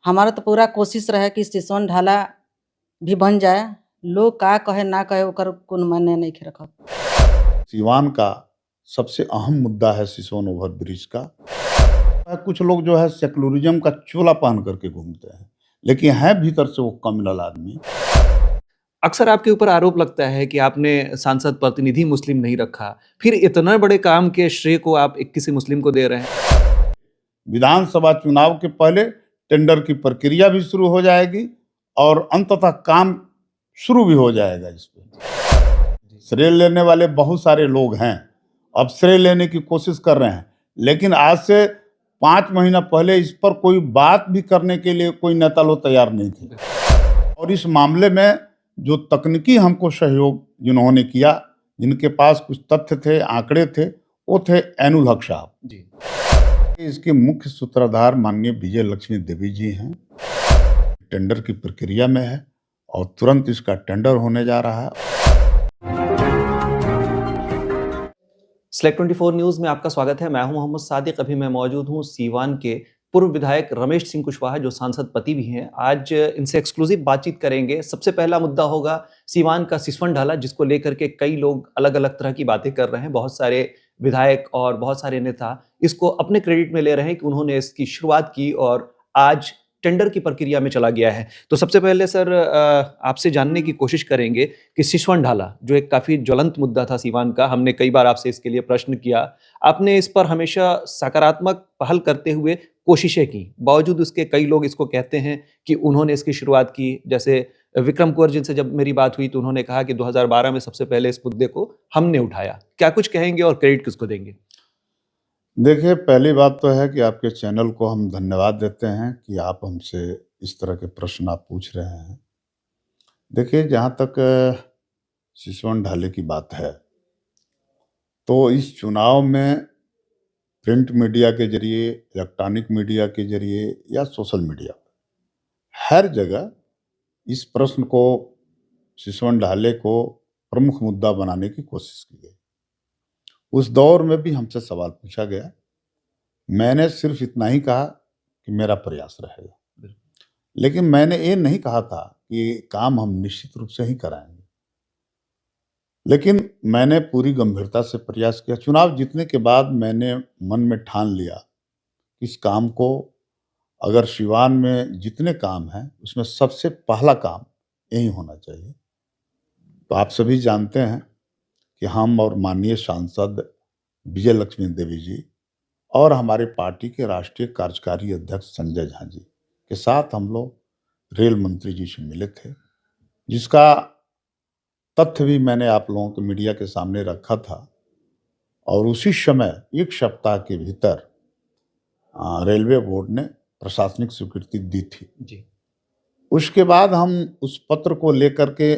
हमारा तो पूरा कोशिश रहे कि सिसवन ढाला भी बन जाए। लोग का कहे ना कहे ओकर कोनो मायने नइखे रखत। सीवान का सबसे अहम मुद्दा है सिसोन ओवर ब्रिज का। कुछ लोग जो है सेकुलरिज्म का चोला पहन करके घूमते हैं, लेकिन है भीतर से वो कम्युनल आदमी। अक्सर आपके ऊपर आरोप लगता है कि आपने सांसद प्रतिनिधि मुस्लिम नहीं रखा, फिर इतना बड़े काम के श्रेय को आप एक किसी मुस्लिम को दे रहे हैं। विधानसभा चुनाव के पहले टेंडर की प्रक्रिया भी शुरू हो जाएगी और अंततः काम शुरू भी हो जाएगा। इस पे श्रेय लेने वाले बहुत सारे लोग हैं, अब श्रेय लेने की कोशिश कर रहे हैं, लेकिन आज से 5 महीना पहले इस पर कोई बात भी करने के लिए कोई नेता लोग तैयार नहीं थे। और इस मामले में जो तकनीकी हमको सहयोग जिन्होंने किया, जिनके पास कुछ तथ्य थे, आंकड़े थे, वो थे ऐनुल हक साहब जी। इसके मुख्य सूत्रधार माननीय विजय लक्ष्मी देवी जी हैं। टेंडर की प्रक्रिया में है और तुरंत इसका टेंडर होने जा रहा है। Select 24 न्यूज में आपका स्वागत है। मैं हूं मोहम्मद सादिक। अभी मैं मौजूद हूं सीवान के पूर्व विधायक रमेश सिंह कुशवाहा, जो सांसद पति भी हैं। आज इनसे एक्सक्लूसिव बातचीत करेंगे। सबसे पहला मुद्दा होगा सीवान का सिसवन ढाला, जिसको लेकर के कई लोग अलग अलग तरह की बातें कर रहे हैं। बहुत सारे विधायक और बहुत सारे नेता इसको अपने क्रेडिट में ले रहे हैं कि उन्होंने इसकी शुरुआत की और आज टेंडर की प्रक्रिया में चला गया है। तो सबसे पहले सर, आपसे जानने की कोशिश करेंगे कि सिसवन ढाला, जो एक काफी ज्वलंत मुद्दा था सीवान का, हमने कई बार आपसे इसके लिए प्रश्न किया। आपने इस पर हमेशा सकारात्मक पहल करते हुए कोशिशें की, बावजूद उसके कई लोग इसको कहते हैं कि उन्होंने इसकी शुरुआत की। जैसे विक्रम कुंवर जी से जब मेरी बात हुई तो उन्होंने कहा कि 2012 में सबसे पहले इस मुद्दे को हमने उठाया। क्या कुछ कहेंगे और क्रेडिट किसको देंगे? देखिए, पहली बात तो है कि आपके चैनल को हम धन्यवाद देते हैं कि आप हमसे इस तरह के प्रश्न आप पूछ रहे हैं। देखिए, जहाँ तक सिसवन ढाले की बात है, तो इस चुनाव में प्रिंट मीडिया के जरिए, इलेक्ट्रॉनिक मीडिया के जरिए या सोशल मीडिया, हर जगह इस प्रश्न को, सिसवन ढाले को प्रमुख मुद्दा बनाने की कोशिश की गई। उस दौर में भी हमसे सवाल पूछा गया। मैंने सिर्फ इतना ही कहा कि मेरा प्रयास रहेगा, लेकिन मैंने ये नहीं कहा था कि काम हम निश्चित रूप से ही कराएंगे। लेकिन मैंने पूरी गंभीरता से प्रयास किया। चुनाव जीतने के बाद मैंने मन में ठान लिया, इस काम को, अगर सिवान में जितने काम हैं उसमें सबसे पहला काम यही होना चाहिए। तो आप सभी जानते हैं कि हम और माननीय सांसद विजय लक्ष्मी देवी जी और हमारे पार्टी के राष्ट्रीय कार्यकारी अध्यक्ष संजय झा जी के साथ हम लोग रेल मंत्री जी से मिले थे, जिसका तथ्य भी मैंने आप लोगों के मीडिया के सामने रखा था। और उसी समय 1 सप्ताह के भीतर रेलवे बोर्ड ने प्रशासनिक स्वीकृति दी थी जी। उसके बाद हम उस पत्र को लेकर के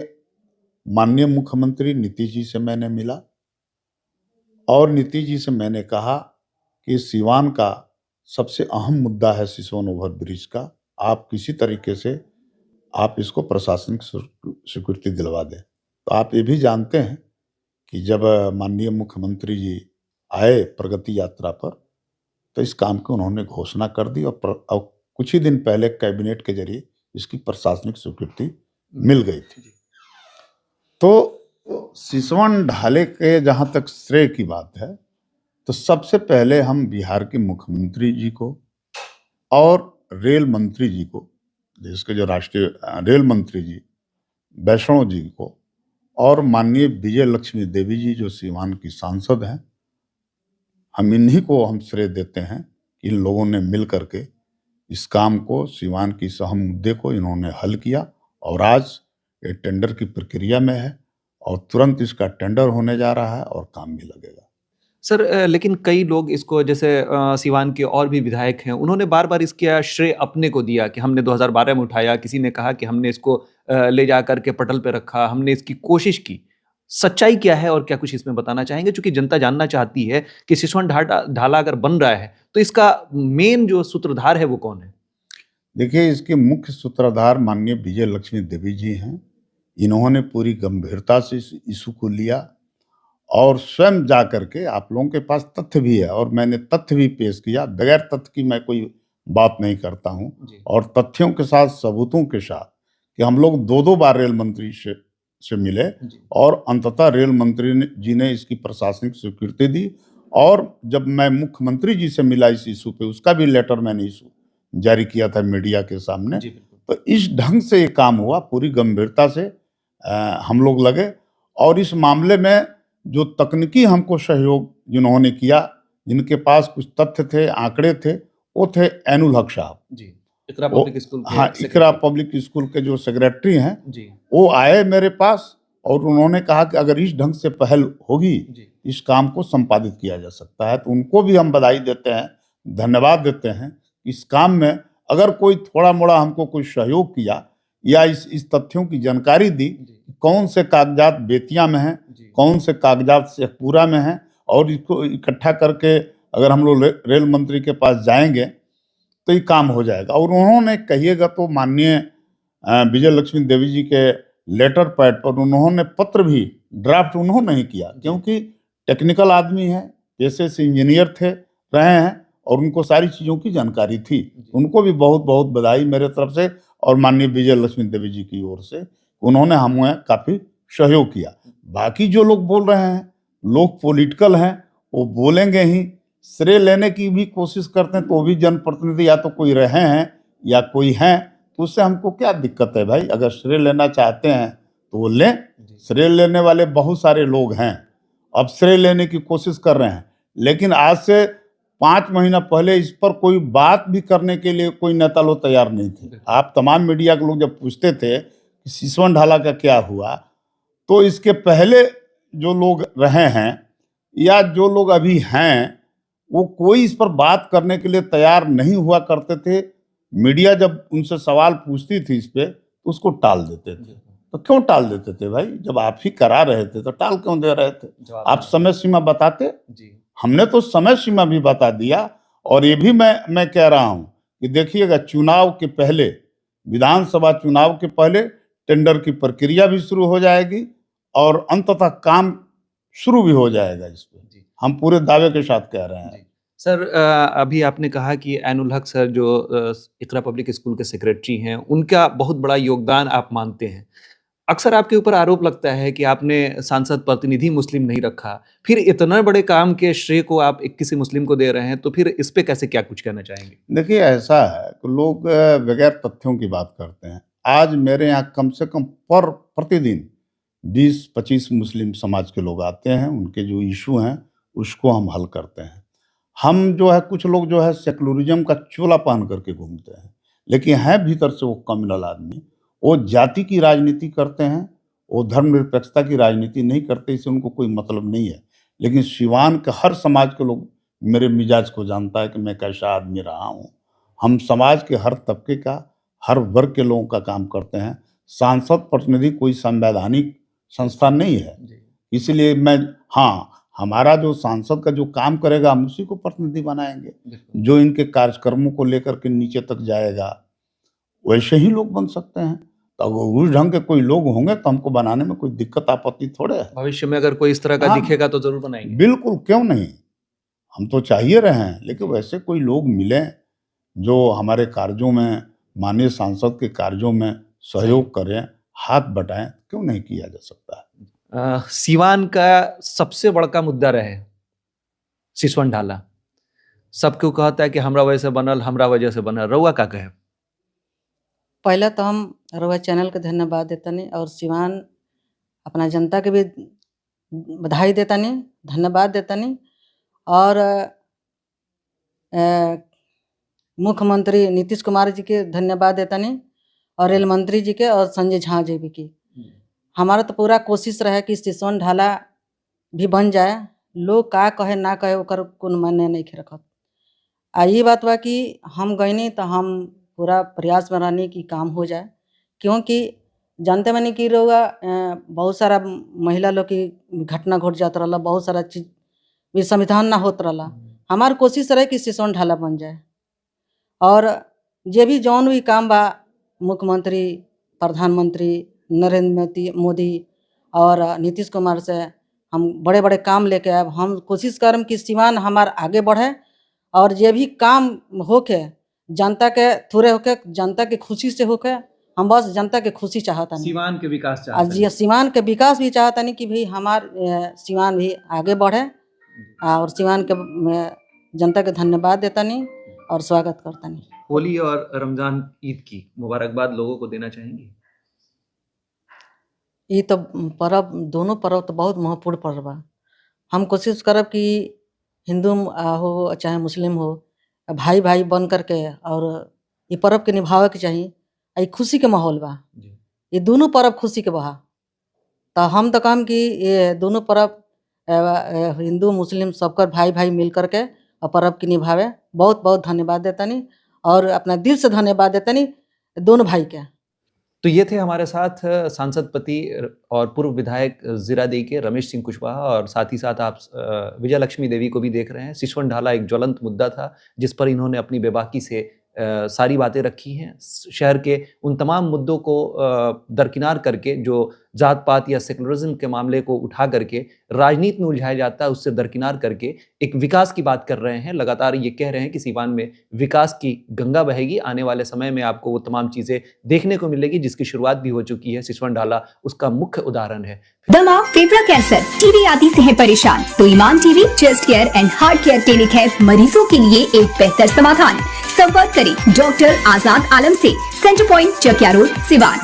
माननीय मुख्यमंत्री नीतीश जी से मैंने मिला और नीतीश जी से मैंने कहा कि सीवान का सबसे अहम मुद्दा है सिसोन ओवर ब्रिज का, आप किसी तरीके से आप इसको प्रशासनिक स्वीकृति दिलवा दें। तो आप ये भी जानते हैं कि जब माननीय मुख्यमंत्री जी आए प्रगति यात्रा पर, तो इस काम की उन्होंने घोषणा कर दी और कुछ ही दिन पहले कैबिनेट के जरिए इसकी प्रशासनिक स्वीकृति मिल गई थी। तो सिसवन ढाले के जहाँ तक श्रेय की बात है, तो सबसे पहले हम बिहार के मुख्यमंत्री जी को और रेल मंत्री जी को, देश के जो राष्ट्रीय रेल मंत्री जी वैष्णव जी को, और माननीय विजय लक्ष्मी देवी जी जो सीवान की सांसद हैं, हम इन्हीं को हम श्रेय देते हैं। इन लोगों ने मिल करके इस काम को, सीवान की इस अहम मुद्दे को इन्होंने हल किया और आज ये टेंडर की प्रक्रिया में है और तुरंत इसका टेंडर होने जा रहा है और काम भी लगेगा। सर, लेकिन कई लोग इसको, जैसे सीवान के और भी विधायक हैं, उन्होंने बार बार इसका श्रेय अपने को दिया कि हमने 2012 में उठाया। किसी ने कहा कि हमने इसको ले जा करके पटल पे रखा, हमने इसकी कोशिश की। सच्चाई क्या है और क्या कुछ इसमें बताना चाहेंगे? चूंकि जनता जानना चाहती है कि सिसवन ढाला अगर बन रहा है तो इसका मेन जो सूत्रधार है वो कौन है? देखिए, इसके मुख्य सूत्रधार माननीय विजय लक्ष्मी देवी जी हैं। इन्होंने पूरी गंभीरता से इस इशू को लिया और स्वयं जा करके, आप लोगों के पास तथ्य भी है और मैंने तथ्य भी पेश किया, बगैर तथ्य की मैं कोई बात नहीं करता हूँ, जी और तथ्यों के साथ, सबूतों के साथ, कि हम लोग दो दो बार रेल मंत्री से मिले, जी और अंततः रेल मंत्री जी ने इसकी प्रशासनिक स्वीकृति दी। और जब मैं मुख्यमंत्री जी से मिला इस इशू पे, उसका भी लेटर मैंने इशू जारी किया था मीडिया के सामने। जी बिल्कुल तो इस ढंग से ये काम हुआ, पूरी गंभीरता से हम लोग लगे। और इस मामले में जो तकनीकी हमको सहयोग जिन्होंने किया, जिनके पास कुछ तथ्य थे, आंकड़े थे, वो थे ऐनुल हक साहब। जी इकरा वो, पब्लिक स्कूल के हाँ, इकरा सेक्रेटरी पब्लिक स्कूल के जो सेक्रेटरी हैं, जी वो आए मेरे पास और उन्होंने कहा कि अगर इस ढंग से पहल होगी, जी इस काम को संपादित किया जा सकता है। तो उनको भी हम बधाई देते हैं, धन्यवाद देते हैं। इस काम में अगर कोई थोड़ा मोड़ा हमको कोई सहयोग किया, या इस तथ्यों की जानकारी दी, जी कौन से कागजात बेतिया में हैं, जी कौन से कागजात शेखपुरा में हैं, और इसको इकट्ठा करके अगर हम लोग रेल मंत्री के पास जाएंगे तो ये काम हो जाएगा। और उन्होंने, कहिएगा तो माननीय विजय लक्ष्मी देवी जी के लेटर पैड पर उन्होंने पत्र भी ड्राफ्ट उन्होंने ही किया, क्योंकि टेक्निकल आदमी है, पेशे से इंजीनियर रहे हैं, और उनको सारी चीज़ों की जानकारी थी। उनको भी बहुत बहुत बधाई मेरे तरफ से और माननीय विजय लक्ष्मी देवी जी की ओर से। उन्होंने हमें काफ़ी सहयोग किया। बाकी जो लोग बोल रहे हैं, लोग पॉलिटिकल हैं, वो बोलेंगे ही, श्रेय लेने की भी कोशिश करते हैं। तो वो भी जनप्रतिनिधि या तो कोई रहे हैं या कोई हैं, तो उससे हमको क्या दिक्कत है भाई? अगर श्रेय लेना चाहते हैं तो वो लें। श्रेय लेने वाले बहुत सारे लोग हैं, अब श्रेय लेने की कोशिश कर रहे हैं। लेकिन आज से 5 महीना पहले इस पर कोई बात भी करने के लिए कोई नेता लोग तैयार नहीं थे। आप तमाम मीडिया के लोग जब पूछते थे कि सिसवन ढाला का क्या हुआ, तो इसके पहले जो लोग रहे हैं या जो लोग अभी हैं, वो कोई इस पर बात करने के लिए तैयार नहीं हुआ करते थे। मीडिया जब उनसे सवाल पूछती थी इस पे, तो उसको टाल देते थे। तो क्यों टाल देते थे भाई? जब आप ही करा रहे थे तो टाल क्यों दे रहे थे? आप समय सीमा बताते। जी हमने तो समय सीमा भी बता दिया। और ये भी मैं कह रहा हूं कि देखिएगा, चुनाव के पहले, विधानसभा चुनाव के पहले टेंडर की प्रक्रिया भी शुरू हो जाएगी, और अंततः काम शुरू भी हो जाएगा इस पे। जी हम पूरे दावे के साथ कह रहे हैं। जी सर, अभी आपने कहा कि ऐनुल हक सर जो इकरा पब्लिक स्कूल के सेक्रेटरी हैं, उनका बहुत बड़ा योगदान आप मानते हैं। अक्सर आपके ऊपर आरोप लगता है कि आपने सांसद प्रतिनिधि मुस्लिम नहीं रखा, फिर इतना बड़े काम के श्रेय को आप एक किसी मुस्लिम को दे रहे हैं, तो फिर इस पे कैसे क्या कुछ कहना चाहेंगे? देखिए, ऐसा है कि लोग बगैर तथ्यों की बात करते हैं। आज मेरे यहाँ कम से कम प्रतिदिन 20-25 मुस्लिम समाज के लोग आते हैं, उनके जो इशू हैं उसको हम हल करते हैं। हम जो है, कुछ लोग जो है सेकुलरिज्म का चोला पहन करके घूमते हैं, लेकिन है भीतर से वो कम्युनल आदमी। वो जाति की राजनीति करते हैं, वो धर्मनिरपेक्षता की राजनीति नहीं करते, इससे उनको कोई मतलब नहीं है। लेकिन सिवान के हर समाज के लोग मेरे मिजाज को जानता है कि मैं कैसा आदमी रहा हूँ। हम समाज के हर तबके का, हर वर्ग के लोगों का काम करते हैं। सांसद प्रतिनिधि कोई संवैधानिक संस्था नहीं है, जी इसलिए हाँ, हमारा जो सांसद का जो काम करेगा, हम उसी को प्रतिनिधि बनाएंगे। बिल्कुल जो इनके कार्यक्रमों को लेकर के नीचे तक जाएगा, वैसे ही लोग बन सकते हैं। तो अगर उस ढंग के कोई लोग होंगे तो हमको बनाने में कोई दिक्कत आपत्ति थोड़े है। भविष्य में अगर कोई इस तरह का हाँ, दिखेगा तो जरूर बनाएंगे। बिल्कुल, क्यों नहीं? हम तो चाहिए रहे हैं, लेकिन वैसे कोई लोग मिलें जो हमारे कार्यों में, माननीय सांसद के कार्यों में सहयोग करें, हाथ बटाएं, क्यों नहीं किया जा सकता है? सीवान का सबसे बड़का मुद्दा रहे सिसवन ढाला। सबको कहता है कि हमरा वजह से बनल, हमरा वजह से बनल, रउआ का कहे? पहले तो हम रउआ चैनल के धन्यवाद देतनी, और सिवान अपना जनता के भी बधाई देतनी, धन्यवाद देतनी। और मुख्यमंत्री नीतीश कुमार जी के धन्यवाद देतनी, और रेल मंत्री जी के, और संजय झा जी भी की। हमारा तो पूरा कोशिश रहे कि सिसवन ढाला भी बन जाए। लोग का कहे ना कहे ओकर कोई मायने नहीं रखत। आ ये बात बा कि हम गईनी तो हम पूरा प्रयास में रहनी कि काम हो जाए, क्योंकि जानते मानी कि रउआ बहुत सारा महिला लोग की घटना घट जात रहला, बहुत सारा चीज भी संविधान ना होत रहला। हमार कोशिश रहे कि सिसवन ढाला बन जाए, और जे भी जौन भी काम बा, मुख्यमंत्री, प्रधानमंत्री नरेंद्र मोदी और नीतीश कुमार से हम बड़े बड़े काम लेके आए। हम कोशिश करम कि सिवान हमार आगे बढ़े, और जे भी काम होके जनता के थोड़े होके, जनता के खुशी से होके, हम बस जनता के खुशी चाहता नहीं। सीवान के विकास और चाहते जी सीवान के विकास भी चाहता नहीं कि भाई हमार सीवान भी आगे बढ़े, और सीवान के जनता के धन्यवाद देता नहीं और स्वागत करता नहीं। होली और रमजान ईद की मुबारकबाद लोगों को देना चाहेंगे? ये तो पर्व, दोनों पर्व तो बहुत महत्वपूर्ण पर्व बा। हम कोशिश करब कि हिंदू हो चाहे मुस्लिम हो, भाई भाई बन करके और ये पर्व के निभावे के चाहिए। ये खुशी के माहौल बा, जी। ये दोनों पर्व खुशी के बहा। तो हम तो कहम कि ये दोनों पर्व हिंदू मुस्लिम सबकर भाई भाई मिल करके और पर्व की निभावे। बहुत बहुत धन्यवाद देता नहीं और अपना दिल से धन्यवाद देता नहीं दोनों भाई के। तो ये थे हमारे साथ सांसद पति और पूर्व विधायक जीरादेई के रमेश सिंह कुशवाहा, और साथ ही साथ आप विजय लक्ष्मी देवी को भी देख रहे हैं। सिसवन ढाला एक ज्वलंत मुद्दा था जिस पर इन्होंने अपनी बेबाकी से सारी बातें रखी हैं। शहर के उन तमाम मुद्दों को दरकिनार करके, जो जात पात या सेकुलरिज्म के मामले को उठा करके राजनीति में उलझाया जाता है, उससे दरकिनार करके एक विकास की बात कर रहे हैं। लगातार ये कह रहे हैं कि सीवान में विकास की गंगा बहेगी। आने वाले समय में आपको वो तमाम चीजें देखने को मिलेगी जिसकी शुरुआत भी हो चुकी है। सिसवन ढाला उसका मुख्य उदाहरण है। दमा, फेफड़ा कैंसर, टीबी आदि से है परेशान तो ईमान TB, chest care and heart care clinic है मरीजों के लिए एक बेहतर समाधान। संपर्क करें डॉक्टर आजाद आलम से, centre point Chakiya Road, Siwan.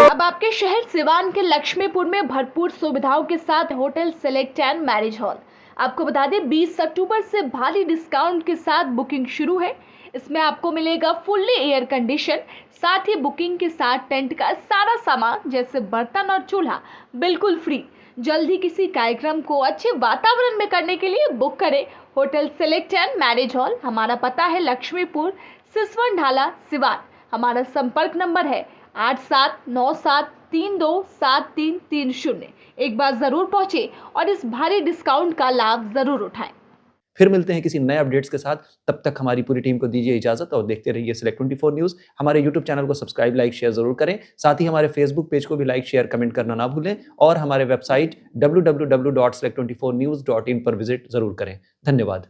अब आपके शहर सिवान के लक्ष्मीपुर में भरपूर सुविधाओं के साथ hotel select and marriage hall. आपको बता दें 20 अक्टूबर से भारी डिस्काउंट के साथ बुकिंग शुरू है। इसमें आपको मिलेगा फुल्ली एयर कंडीशन, साथ ही बुकिंग के साथ टेंट का सारा सामान जैसे बर्तन और चूल्हा बिल्कुल फ्री। जल्द ही किसी कार्यक्रम को अच्छे वातावरण में करने के लिए बुक करें hotel select and marriage hall. हमारा पता है लक्ष्मीपुर, सिसवन ढाला, सिवान। हमारा संपर्क नंबर है 8797327330। एक बार जरूर पहुंचे और इस भारी डिस्काउंट का लाभ जरूर उठाएं। फिर मिलते हैं किसी नए अपडेट्स के साथ। तब तक हमारी पूरी टीम को दीजिए इजाजत और देखते रहिए Select 24 न्यूज़। हमारे YouTube चैनल को सब्सक्राइब, लाइक, शेयर जरूर करें। साथ ही हमारे Facebook पेज को भी लाइक, शेयर, कमेंट करना ना भूलें और हमारे वेबसाइट www.select24news.in पर विजिट जरूर करें। धन्यवाद।